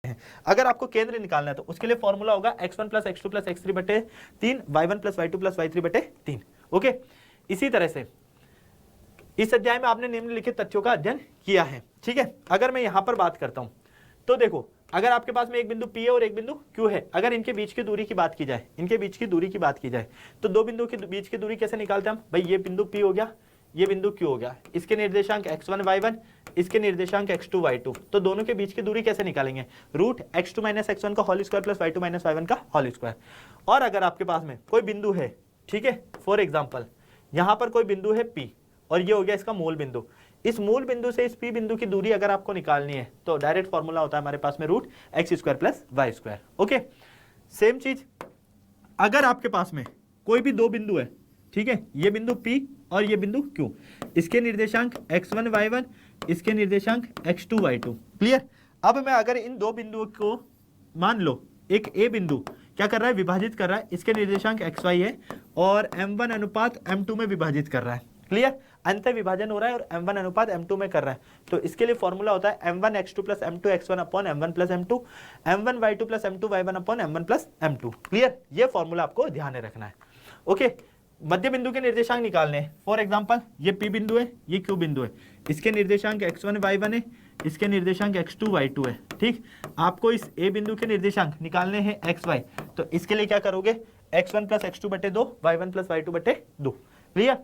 हैं। अगर आपको केंद्र निकालना है तो उसके लिए फॉर्मूला होगा x1 plus x2 plus x3 बटे 3, y1 plus y2 plus y3 बटे 3। ओके, इसी तरह से इस अध्याय में आपने निम्नलिखित तथ्यों का अध्ययन किया है। ठीक है, अगर मैं यहां पर बात करता हूं तो देखो, अगर आपके पास में एक बिंदु P है और एक बिंदु Q है, अगर इनके बीच की दूरी की बात की जाए, इनके बीच की दूरी की बात की जाए, तो दो बिंदुओं के बीच की दूरी कैसे निकालते हैं हम? भाई ये बिंदु P हो गया, ये बिंदु Q हो गया, इसके निर्देशांक x1 y1, इसके निर्देशांक x2 y2, तो दोनों के बीच की दूरी कैसे निकालेंगे? रूट x2 माइनस x1 का whole square plus y2 minus y1 का होल स्क्वायर। और अगर आपके पास में कोई बिंदु है, ठीक है, फॉर एग्जाम्पल यहां पर कोई बिंदु है P और ये हो गया इसका मूल बिंदु, इस मूल बिंदु से इस P बिंदु की दूरी अगर आपको निकालनी है तो डायरेक्ट फॉर्मूला होता है हमारे पास में root x square plus y square. Okay, same चीज अगर आपके पास में कोई भी दो बिंदु है, ठीक है, ये बिंदु P और ये बिंदु Q, इसके निर्देशांक x1 y1, इसके निर्देशांक x2 y2। क्लियर? अब मैं अगर इन दो बिंदुओं को मान लो, एक A बिंदु क्या कर रहा है? विभाजित कर रहा है, इसके निर्देशांक xy है और m1 अनुपात m2 में विभाजित कर रहा है। क्लियर? अंत विभाजन हो रहा है और m1 अनुपात m2 में कर रहा है, तो इसके लिए फॉर्मूला होता है m1 x2 plus m2 x1 upon m1 plus m2, m1 y2 plus m2 y1 upon m1 plus m2। Clear? ये फॉर्मूला आपको ध्यान में रखना है। ओके, मध्य बिंदु के निर्देशांक निकालने हैं। फॉर एग्जांपल ये P बिंदु है, ये Q बिंदु है, इसके निर्देशांक x1 y1 है, इसके निर्देशांक x2 y2 है। ठीक, आपको इस A बिंदु के निर्देशांक निकालने हैं xy, तो इसके लिए क्या करोगे? x1 प्लस x2 बटे 2, y1 प्लस y2 बटे 2। क्लियर?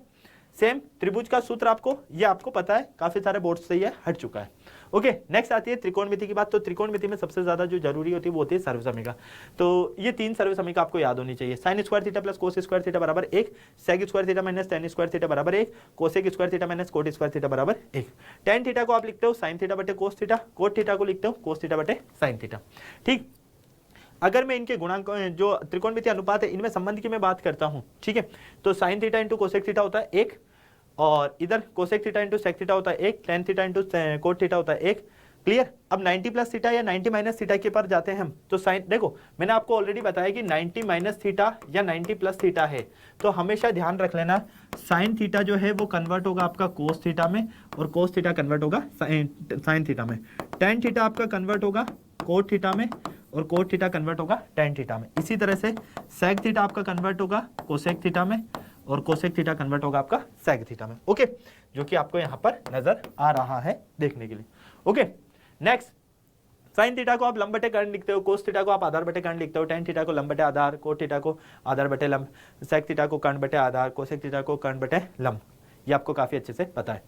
सेम त्रिभुज का सूत्र आपको, ये आपको पता है, काफी सारे बोर्ड से ये हट चुका है। ओके, नेक्स्ट आती है त्रिकोणमिति की बात। तो त्रिकोणमिति में सबसे ज्यादा जो जरूरी होती है वो होती है सर्वसमीका। तो ये तीन सर्वसमीका आपको याद होनी चाहिए। Sine square theta plus cos square theta बराबर 1, sec square theta minus tan square theta बराबर 1, cosec square theta minus cot square theta बराबर 1। टेन थीटा को आप लिखते हो साइन थीटा बटे कोस थीटा, कोट थीटा को लिखते हो कोस थीटा बटे साइन थीटा। ठीक, अगर मैं इनके गुणांक जो त्रिकोणमिति अनुपात है इनमें संबंध की मैं बात करता हूं, ठीक है, तो sine theta into cosec theta होता है 1, और इधर cosec theta into sec theta होता है 1, tan theta into cot theta होता है 1। क्लियर? अब 90 प्लस थीटा या 90 माइनस थीटा के पर जाते हैं हम, तो साइन, देखो मैंने आपको ऑलरेडी बताया कि 90 माइनस थीटा या 90 प्लस थीटा है, तो हमेशा ध्यान रख लेना साइन थीटा जो है वो कन्वर्ट होगा आपका कोस थीटा में, और कोस थीटा कन्वर्ट होगा साइन थीटा में, टेन थीटा आपका कन्वर्ट होगा कोट थीटा में, और कोट थीटा कन्वर्ट होगा टेन थीटा में। इसी तरह से सेक थीटा आपका कन्वर्ट होगा कोसेक थीटा में, और कोसेक थीटा कन्वर्ट होगा आपका सेक थीटा में। ओके, जो कि आपको यहां पर नजर आ रहा है देखने के लिए। ओके, नेक्स्ट, साइन थीटा को आप लंब बटे कर्ण लिखते हो, कोस थीटा को आप आधार बटे कर्ण लिखते हो, टेन थीटा को लंब बटे आधार, कोट थीटा को आधार बटे लंब, सेक थीटा को कर्ण बटे आधार, कोसेक थीटा को कर्ण बटे लंब। ये आपको काफी अच्छे से पता है।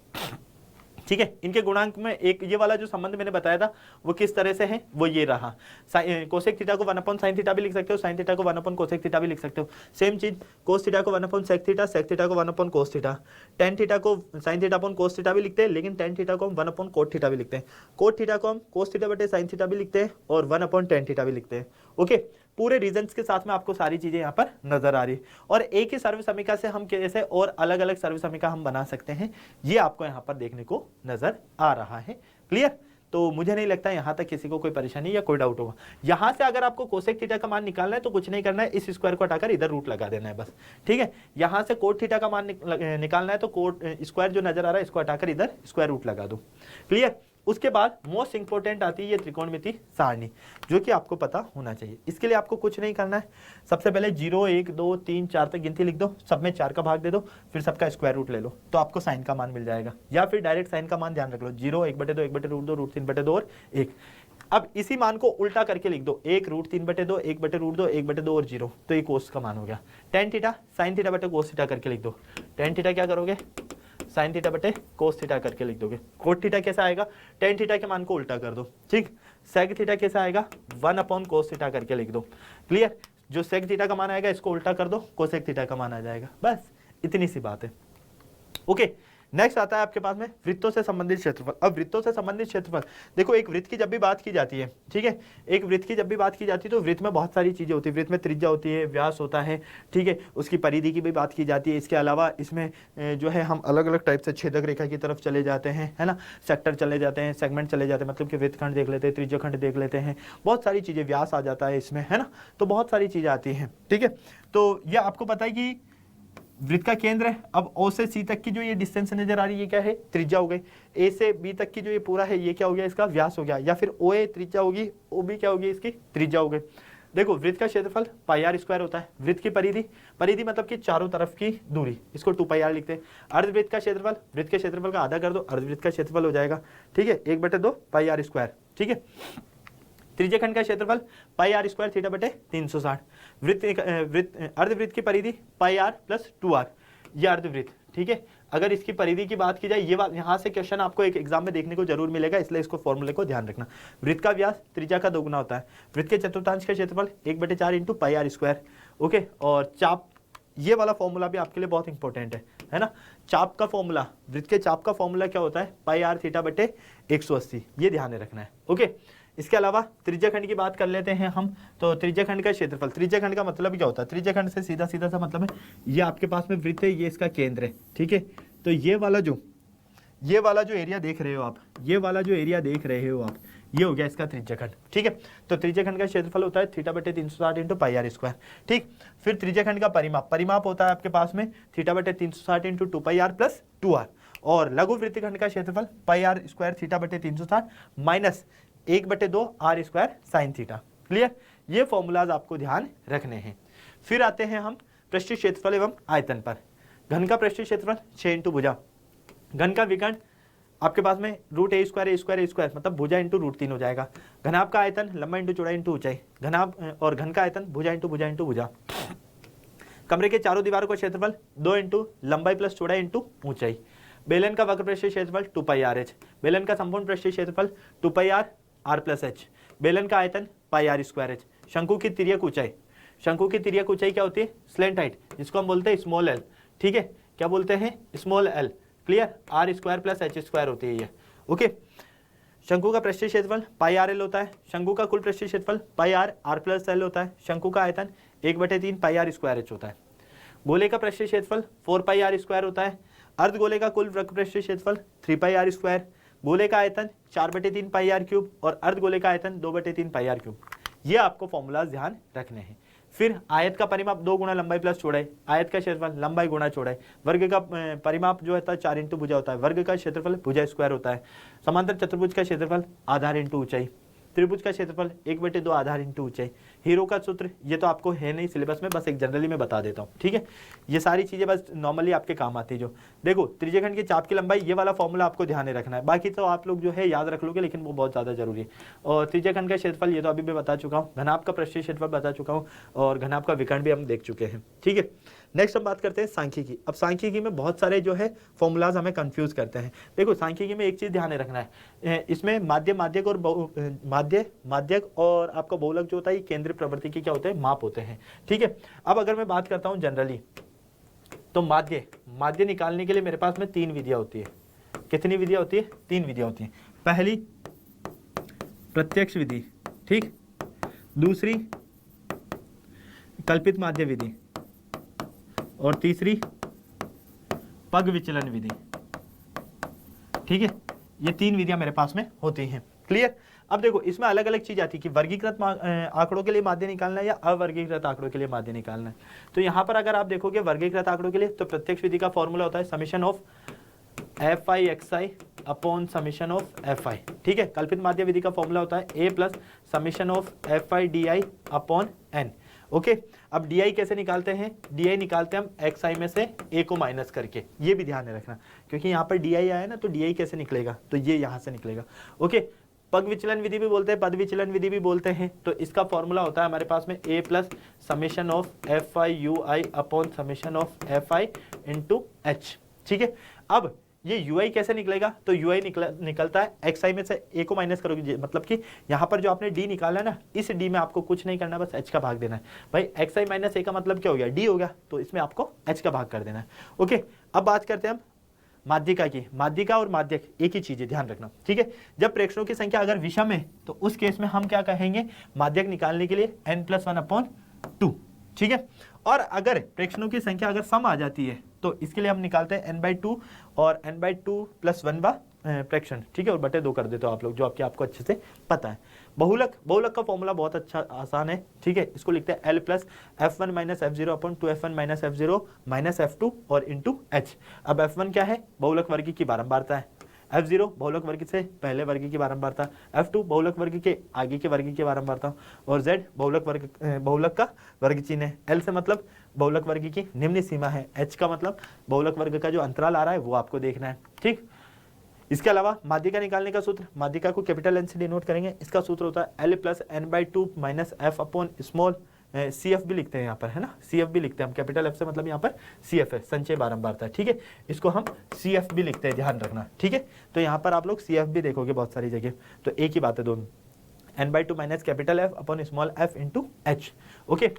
ठीक है, इनके गुणांक में एक ये वाला जो संबंध मैंने बताया था वो किस तरह से है, वो ये रहा। कोसेक थीटा को 1 अपॉन साइन थीटा भी लिख सकते हो, साइन थीटा को 1 अपॉन कोसेक थीटा भी लिख सकते हो। सेम चीज कोस थीटा को 1 अपॉन सेक थीटा को 1 upon cos theta, tan theta को sine theta upon cos theta भी लिखते हैं, लेकिन टेन थीटा को हम 1 अपॉन कोट थीटा भी लिखते हैं, कोट थीटा को हम कोस थीटा बटे साइन थीटा भी लिखते हैं, और 1 अपॉन टेन थीटा भी लिखते हैं। ओके, पूरे रीजंस के साथ में आपको सारी चीजें यहाँ पर नजर आ रही है, और एक ही सर्वसमीका से हम कैसे और अलग अलग सर्वसमीका हम बना सकते हैं, ये आपको यहाँ पर देखने को नजर आ रहा है। क्लियर? तो मुझे नहीं लगता यहाँ तक किसी को कोई परेशानी या कोई डाउट होगा। यहाँ से अगर आपको कोसेक थीटा का मान निकालना है तो कुछ नहीं करना है, इस स्क्वायर को हटाकर इधर रूट लगा देना है बस। ठीक है, यहाँ से कोट थीटा का मान निकालना है तो कोट स्क्वायर जो नजर आ रहा है इसको हटाकर इधर स्क्वायर रूट लगा दो। क्लियर? उसके बाद मोस्ट इंपोर्टेंट आती है ये त्रिकोणमिति सारणी, जो कि आपको पता होना चाहिए। इसके लिए आपको कुछ नहीं करना है, सबसे पहले 0 1 2 3 4 तक गिनती लिख दो, सब में 4 का भाग दे दो, फिर सबका स्क्वायर रूट ले लो, तो आपको साइन का मान मिल जाएगा। या फिर डायरेक्ट साइन का मान ध्यान रख लो, 0 1 बटे 2 1 बटे रूट 2 रूट 3 बटे 2 और 1। अब इसी मान को उल्टा करके लिख दो, 1 रूट 3 बटे 2 1 बटे रूट 2 1 बटे 2 और 0, तो ये कोस का मान हो गया। टेन थीटा साइन थीटा बटे कोस थीटा करके लिख दो, टेन थीटा क्या करोगे साइन थीटा बटे कोस थीटा करके लिख दोगे। कोट थीटा कैसा आएगा, टेन थीटा के मान को उल्टा कर दो। ठीक, सेक थीटा कैसा आएगा, 1 अपॉन कोस थीटा करके लिख दो। क्लियर? जो सेक थीटा का मान आएगा इसको उल्टा कर दो, कोसेक थीटा का मान आ जाएगा, बस इतनी सी बात है। ओके, नेक्स्ट आता है आपके पास में वृत्तों से संबंधित क्षेत्रफल। अब वृत्तों से संबंधित क्षेत्रफल, देखो एक वृत्त की जब भी बात की जाती है, ठीक है, एक वृत्त की जब भी बात की जाती है तो वृत्त में बहुत सारी चीजें होती है। वृत्त में त्रिज्या होती है, व्यास होता है, ठीक है, उसकी परिधि की भी बात की जाती है। इसके अलावा इसमें जो है हम अलग अलग टाइप से छेदक रेखा की तरफ चले जाते हैं, है ना, सेक्टर चले जाते हैं, सेगमेंट चले जाते हैं, मतलब कि वृत्तखंड देख लेते हैं, त्रिज्याखंड देख लेते हैं, बहुत सारी चीजें, व्यास आ जाता है इसमें, है ना, तो बहुत सारी चीजें आती हैं। ठीक है, तो यह आपको पता है कि वृत्त का केंद्र है। अब ओ से सी तक की जो ये डिस्टेंस नजर आ रही है ये क्या है, त्रिज्या हो गई। ए से बी तक की जो ये पूरा है ये क्या हो गया, इसका व्यास हो गया, या फिर ओ ए त्रिज्या होगी, ओ बी क्या होगी, इसकी त्रिज्या हो गई। देखो वृत्त का क्षेत्रफल पाई आर स्क्वायर होता है। वृत्त की परिधि, परिधि मतलब कि चारों तरफ की दूरी, इसको 2 पाई आर लिखते हैं। अर्धवृत्त का क्षेत्रफल, वृत्त के क्षेत्रफल का आधा कर दो, अर्धवृत्त का क्षेत्रफल हो जाएगा, ठीक है, 1/2 पाई आर स्क्वायर, ठीक है। त्रिज्यखंड का क्षेत्रफल पाई आर स्क्वायर थीटा बटे 360। अर्धवृत्त की परिधि पाई आर प्लस 2r, ये अर्धवृत्त, ठीक है। अगर इसकी परिधि की बात की जाए, ये बात यहाँ से क्वेश्चन आपको एक एग्जाम में देखने को जरूर मिलेगा, इसलिए इसको फॉर्मूले को ध्यान रखना। वृत्त का व्यास त्रिज्या का 2 गुना होता है। वृत्त के चतुर्थांश का क्षेत्रफल 1/4 into pi r square, okay. और चाप, ये वाला फॉर्मूला भी आपके लिए बहुत इंपॉर्टेंट है ना। चाप का फॉर्मूला, वृत्त के चाप का फॉर्मूला क्या होता है, पाई आर थीटा बटे 180, ये ध्यान में रखना है, ओके। इसके अलावा त्रिज्यखंड की बात कर लेते हैं हम। तो त्रिज्यखंड का क्षेत्रफल, त्रिज्यखंड का मतलब क्या होता है, त्रिज्यखंड से सीधा सीधा सा मतलब है, ये आपके पास में वृत्त है, ये इसका केंद्र है, ठीक है। तो ये वाला जो एरिया देख रहे हो आप, ये वाला जो एरिया देख रहे हो आप, ये हो गया इसका त्रिज्यखंड, ठीक है। तो त्रिज्यखंड का क्षेत्रफल होता है थीटा बटे 360 इंटू पाई आर स्क्वायर, ठीक। फिर त्रिज्यखंड का परिमाप, परिमाप होता है आपके पास में थीटा बटे 360 into 2 pi are plus 2r। और लघु वृत्तखंड का क्षेत्रफल पाई आर स्क्वायर थीटा बटे 360 minus 1/2 r square sine theta. Clear, ये फॉर्मूलाज आपको ध्यान रखने हैं। फिर आते हैं हम पृष्ठीय क्षेत्रफल एवं आयतन पर। घन का पृष्ठीय क्षेत्रफल 6 इंटू भुजा। घन का विकर्ण आपके पास में √a स्क्वायर मतलब भुजा इंटू √3 हो जाएगा। घनाभ का आयतन लंबाई इंटू चौड़ाई इंटू ऊंचाई, घनाभ और घन का आयतन भुजा इंटू भुजा इंटू भुजा। कमरे के चारों दीवारों का क्षेत्रफल 2 इंटू लंबाई प्लस चौड़ाई इंटू ऊंचाई। बेलन का वक्र पृष्ठीय क्षेत्रफल 2 पाई आर एच। बेलन का संपूर्ण पृष्ठीय क्षेत्रफल 2 पाई आर आर प्लस एच। बेलन का आयतन पाई आर स्क्वायर एच। शंकु की तिर्यक ऊंचाई, शंकु की तिर्यक ऊंचाई क्या होती है, स्लेंट हाइट, जिसको हम बोलते हैं स्मॉल एल, ठीक है। क्या बोलते हैं, small L, clear. R square plus h square होती है ये, ओके। शंकु का पृष्ठीय क्षेत्रफल पाई आर एल होता है। शंकु का कुल पृष्ठीय क्षेत्रफल पाई आर आर प्लस एल होता है। शंकु का आयतन 1/3 पाई आर स्क्वायर एच होता है। गोले का पृष्ठीय क्षेत्रफल 4 पाई आर स्क्वायर होता है। अर्धगोले का कुल वक्र पृष्ठीय क्षेत्रफल 3 पाई आर स्क्वायर। गोले का आयतन 4/3 पाई आर क्यूब और अर्धगोले का आयतन 2/3 पाई आर क्यूब। ये आपको फॉर्मूलाज ध्यान रखने हैं। फिर आयत का परिमाप 2 गुना लंबाई प्लस चौड़ाई। आयत का क्षेत्रफल लंबाई गुणा चौड़ाई। वर्ग का परिमाप जो होता है 4 इंटू भुजा होता है। वर्ग का क्षेत्रफल भुजा स्क्वायर होता है। समांतर चतुर्भुज का क्षेत्रफल आधार इंटू ऊंचाई। त्रिभुज का क्षेत्रफल 1/2 आधार इंटू ऊंचाई। हीरो का सूत्र ये तो आपको है नहीं सिलेबस में, बस एक जनरली में बता देता हूँ, ठीक है। ये सारी चीजें बस नॉर्मली आपके काम आती है। जो देखो त्रिज्यखंड की चाप की लंबाई, ये वाला फॉर्मूला आपको ध्यान में रखना है, बाकी तो आप लोग जो है याद रख लोगे, लेकिन वो बहुत ज्यादा जरूरी है। और त्रिज्यखंड का क्षेत्रफल ये तो अभी मैं बता चुका हूँ। घनाभ का पृष्ठीय क्षेत्रफल बता चुका हूँ और घनाभ का विकर्ण भी हम देख चुके हैं, ठीक है। नेक्स्ट हम बात करते हैं सांख्यिकी। अब सांख्यिकी में बहुत सारे जो है फॉर्मूलाज हमें कंफ्यूज करते हैं। देखो सांख्यिकी में एक चीज ध्यान में रखना है, इसमें माध्यक और माध्यक और आपका बहुलक जो होता है, केंद्रीय प्रवृत्ति के क्या होते हैं, माप होते हैं, ठीक है। अब अगर मैं बात करता हूं जनरली, तो माध्य निकालने के लिए मेरे पास में 3 विधियां होती है। कितनी विधियां होती है, 3 विधियां होती है। पहली प्रत्यक्ष विधि, ठीक। दूसरी कल्पित माध्य विधि और तीसरी पग विचलन विधि, ठीक है। ये 3 विधियां मेरे पास में होती हैं, क्लियर। अब देखो इसमें अलग अलग चीज आती है कि वर्गीकृत आंकड़ों के लिए माध्य निकालना है या अवर्गीकृत आंकड़ों के लिए माध्य निकालना है। तो यहाँ पर अगर आप देखोगे वर्गीकृत आंकड़ों के लिए, तो प्रत्यक्ष विधि का फॉर्मूला होता है summation of fi xi upon summation of fi, ठीक है। कल्पित माध्य विधि का फॉर्मूला होता है a plus summation of fi di upon n, okay. अब di कैसे निकालते हैं, di निकालते हैं हम xi में से a को माइनस करके, ये भी ध्यान में रखना, क्योंकि यहाँ पर di आया है ना, तो di कैसे निकलेगा, तो ये यहाँ से निकलेगा, ओके। पग विचलन विधि भी बोलते हैं, पद विचलन विधि भी बोलते हैं। तो इसका फॉर्मूला होता है हमारे पास में a plus summation of fi ui upon summation of fi into h, ठीक है। अब ये ui कैसे निकलेगा, तो ui निकलता है xi में से a को माइनस करोगे, मतलब कि यहाँ पर जो आपने d निकाला है ना, इस d में आपको कुछ नहीं करना, बस h का भाग देना है। भाई xi माइनस a का मतलब क्या हो गया, d हो गया, तो इसमें आपको h का भाग कर देना है, ओके। अब बात करते हैं हम माध्यिका की। माध्यिका और माध्यक एक ही चीज है, ध्यान रखना, ठीक है। जब प्रेक्षणों की संख्या अगर विषम है, तो उस केस में हम क्या कहेंगे, माध्यक निकालने के लिए n+1/2, ठीक है। और अगर प्रेक्षणों की संख्या अगर सम आ जाती है, तो इसके लिए हम निकालते हैं n/2 और n/2 + 1/, फ्रैक्शन, ठीक है, और बटे 2 कर देते हो आप लोग, जो आपको अच्छे से पता है। बहुलक का फॉर्मूला बहुत अच्छा आसान है, ठीक है, इसको लिखते हैं L plus F1 minus F0 upon 2F1 minus F0 minus F2 और इंटू H। अब F1 क्या है, बहुलक वर्ग की बारंबारता है, F0 बहुलक वर्ग से पहले वर्ग की बारंबारता, F2 बहुलक वर्ग के आगे के वर्ग की बारंबारता, और Z बहुलक का वर्ग चिन्ह है। L से मतलब बहुलक वर्ग की निम्न सीमा है, H का मतलब बहुलक वर्ग का जो अंतराल आ रहा है वो आपको देखना है, ठीक। इसके अलावा माध्यिका निकालने का सूत्र, माध्यिका को कैपिटल N से डिनोट करेंगे, इसका सूत्र होता है L plus n/2 minus F upon small CF भी लिखते हैं यहाँ पर, है ना, CF भी लिखते हैं हम, कैपिटल F से मतलब यहाँ पर CF है, संचय बारंबारता है, ठीक है, इसको हम CF भी लिखते हैं, ध्यान रखना, ठीक है। तो यहाँ पर आप लोग CF भी देखोगे बहुत सारी जगह, तो एक ही बात है दोनों, n/2 minus capital F upon small f into H, okay.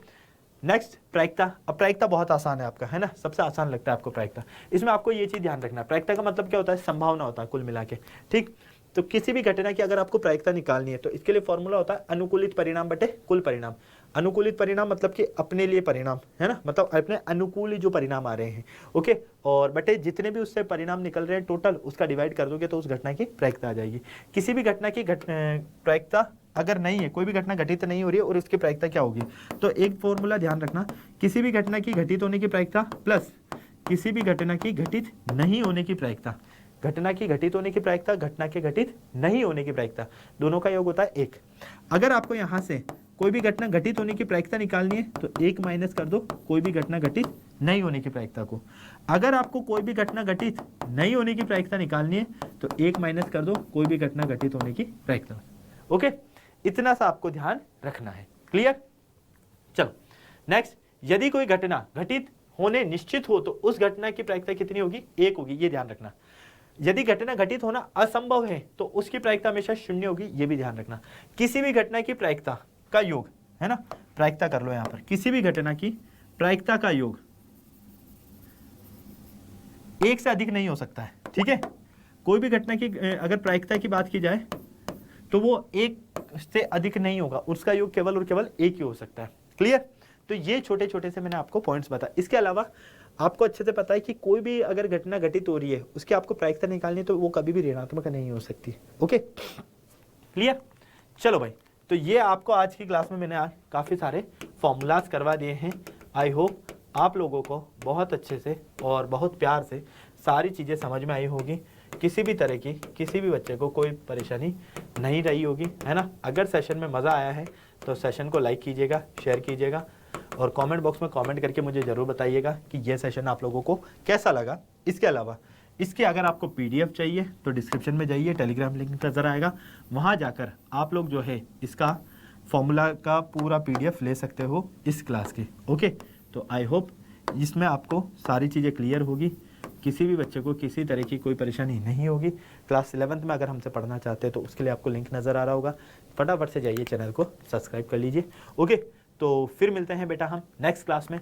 Next प्रायिकता। अब प्रायिकता बहुत आसान है आपका, है ना, सबसे आसान लगता है आपको प्रायिकता। इसमें आपको ये चीज ध्यान रखना, प्रायिकता का मतलब क्या होता है, संभावना होता है कुल मिला के, ठीक। तो किसी भी घटना की अगर आपको प्रायिकता निकालनी है तो इसके लिए फॉर्मूला होता है अनुकूलित परिणाम बटे कुल परिणाम। अनुकूलित परिणाम मतलब कि अपने लिए परिणाम, है ना, मतलब अपने अनुकूल जो परिणाम आ रहे हैं, ओके, और बटे जितने भी उससे परिणाम निकल रहे हैं टोटल, उसका डिवाइड कर दोगे तो उस घटना की प्रायिकता आ जाएगी। किसी भी घटना की प्रायिकता अगर नहीं है, कोई भी घटना घटित नहीं हो रही है और उसकी प्रायिकता क्या होगी, तो एक फॉर्मूला ध्यान रखना, किसी भी घटना की घटित होने की प्रायिकता प्लस किसी भी घटना की घटित नहीं होने की प्रायिकता। घटना की घटित होने की प्रायिकता, घटना के घटित नहीं होने की प्रायिकता, दोनों का योग होता है 1। अगर आपको यहाँ से कोई भी घटना घटित होने की प्रायिकता निकालनी है तो 1 माइनस कर दो कोई भी घटना घटित नहीं होने की प्रायिकता को। अगर आपको कोई भी घटना घटित नहीं होने की प्रायिकता निकालनी है तो 1 माइनस कर दो कोई भी घटना घटित होने की प्रायिकता, ओके। इतना सा आपको ध्यान रखना है, क्लियर। चलो नेक्स्ट, यदि कोई घटना घटित होने निश्चित हो तो उस घटना की प्रायिकता कितनी होगी, 1 होगी, ये ध्यान रखना। यदि घटना घटित होना असंभव है तो उसकी प्रायिकता हमेशा 0 होगी, ये भी ध्यान रखना। किसी भी घटना की प्रायिकता का योग, है ना, प्रायिकता कर लो यहां पर, किसी भी घटना की प्रायिकता का योग 1 से अधिक नहीं हो सकता है, ठीक है। कोई भी घटना की अगर प्रायिकता की बात की जाए तो वो 1 से अधिक नहीं होगा, उसका योग केवल और केवल 1 ही हो सकता है, क्लियर। तो ये छोटे छोटे से मैंने आपको पॉइंट्स बताया। इसके अलावा आपको अच्छे से पता है कि कोई भी अगर घटना घटित हो रही है उसकी आपको प्रायिकता निकालनी है तो वो कभी भी ऋणात्मक नहीं हो सकती, ओके, क्लियर। चलो भाई, तो ये आपको आज की क्लास में मैंने आज काफ़ी सारे फॉर्मूलाज करवा दिए हैं। आई होप आप लोगों को बहुत अच्छे से और बहुत प्यार से सारी चीज़ें समझ में आई होगी, किसी भी तरह की किसी भी बच्चे को कोई परेशानी नहीं रही होगी, है ना। अगर सेशन में मज़ा आया है तो सेशन को लाइक कीजिएगा, शेयर कीजिएगा और कमेंट बॉक्स में कमेंट करके मुझे ज़रूर बताइएगा कि ये सेशन आप लोगों को कैसा लगा। इसके अलावा इसके अगर आपको PDF चाहिए तो डिस्क्रिप्शन में जाइए, टेलीग्राम लिंक नज़र आएगा, वहाँ जाकर आप लोग जो है इसका फॉर्मूला का पूरा PDF ले सकते हो इस क्लास के, ओके। तो आई होप इसमें आपको सारी चीज़ें क्लियर होगी, किसी भी बच्चे को किसी तरह की कोई परेशानी नहीं होगी। क्लास 11th में अगर हमसे पढ़ना चाहते हैं तो उसके लिए आपको लिंक नज़र आ रहा होगा, फटाफट से जाइए चैनल को सब्सक्राइब कर लीजिए, ओके। तो फिर मिलते हैं बेटा हम नेक्स्ट क्लास में।